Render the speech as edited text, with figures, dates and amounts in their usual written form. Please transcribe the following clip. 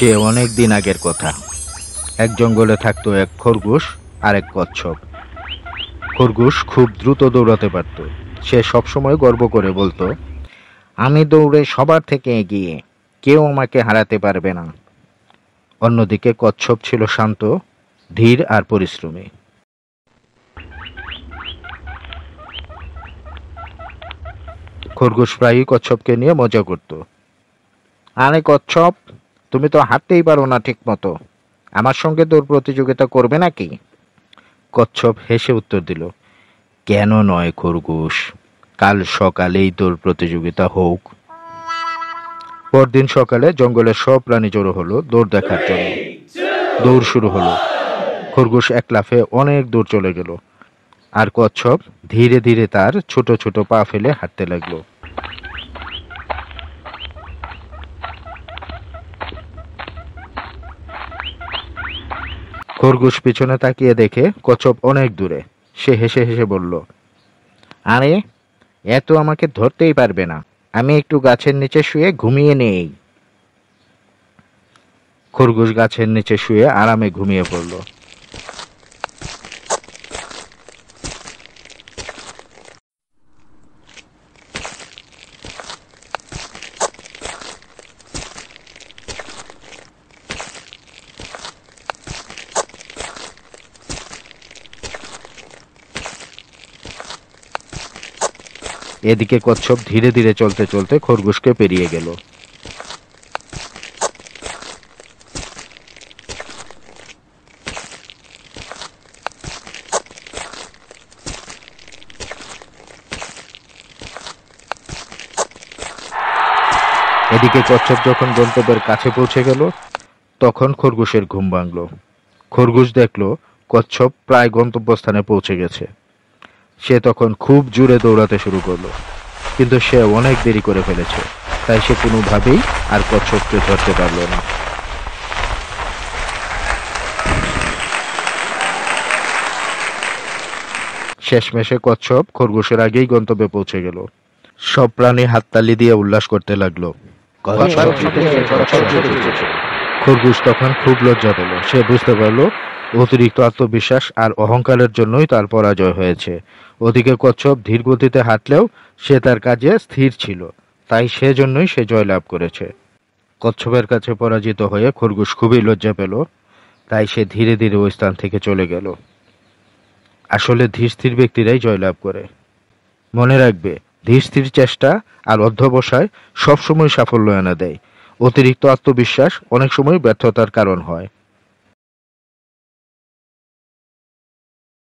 সে অনেক দিন আগের কথা। এক জঙ্গলে থাকতো এক খরগোশ আর এক কচ্ছপ। খরগোশ খুব দ্রুত দৌড়াতে পারত। সে সবসময় গর্ব করে বলতো, আমি দৌড়ে সবার থেকে এগিয়ে, কেউ আমাকে হারাতে পারবে না। অন্যদিকে কচ্ছপ ছিল শান্ত, ধীর আর পরিশ্রমী। খরগোশ প্রায়ই কচ্ছপকে নিয়ে মজা করত। আরে কচ্ছপ, তুমি তো হাঁটতেই পারো না ঠিক মতো, আমার সঙ্গে দৌড় প্রতিযোগিতা করবে নাকি? কচ্ছপ হেসে উত্তর দিল, কেন নয় খরগোশ, কাল সকালেই দৌড় প্রতিযোগিতা হোক। পরদিন সকালে জঙ্গলের সব প্রাণী জড়ো হলো দৌড় দেখার জন্য। দৌড় শুরু হলো। খরগোশ এক লাফে অনেক দূর চলে গেল, আর কচ্ছপ ধীরে ধীরে তার ছোট ছোট পা ফেলে হাঁটতে লাগলো। খরগোশ পিছনে তাকিয়ে দেখে কচ্ছপ অনেক দূরে। সে হেসে হেসে বলল, আরে, এত আমাকে ধরতেই পারবে না, আমি একটু গাছের নিচে শুয়ে ঘুমিয়ে নেই। খরগোশ গাছের নিচে শুয়ে আরামে ঘুমিয়ে পড়ল। এদিকে কচ্ছপ ধীরে ধীরে চলতে চলতে খরগোশকে পেরিয়ে গেল। এদিকে কচ্ছপ যখন গন্তব্যের কাছে পৌঁছে গেল, তখন খরগোশের ঘুম ভাঙল। খরগোশ দেখল কচ্ছপ প্রায় গন্তব্যস্থানে পৌঁছে গেছে। সে তখন খুব জোরে দৌড়াতে শুরু করলো, কিন্তু সে অনেক দেরি করে ফেলেছে। তাই সে কোনোভাবেই আর কচ্ছপকে ধরতে পারল না। শেষমেশে কচ্ছপ খরগোশের আগেই গন্তব্যে পৌঁছে গেল। সব প্রাণী হাততালি দিয়ে উল্লাস করতে লাগলো। খরগোশ তখন খুব লজ্জা পেল। সে বুঝতে পারল অতিরিক্ত আত্মবিশ্বাস আর অহংকারের জন্যই তার পরাজয় হয়েছে। ওদিকে কচ্ছপ ধীর গতিতে হাঁটলেও সে তার কাজে স্থির ছিল, তাই সেজন্যই সে জয়লাভ করেছে। কচ্ছপের কাছে পরাজিত হয়ে খরগোশ খুবই লজ্জা পেল, তাই সে ধীরে ধীরে ওই স্থান থেকে চলে গেল। আসলে ধীর স্থির ব্যক্তিরাই জয়লাভ করে। মনে রাখবে, ধীর স্থির চেষ্টা আর অধ্যবসায় সবসময় সাফল্য এনে দেয়। অতিরিক্ত আত্মবিশ্বাস অনেক সময় ব্যর্থতার কারণ হয়।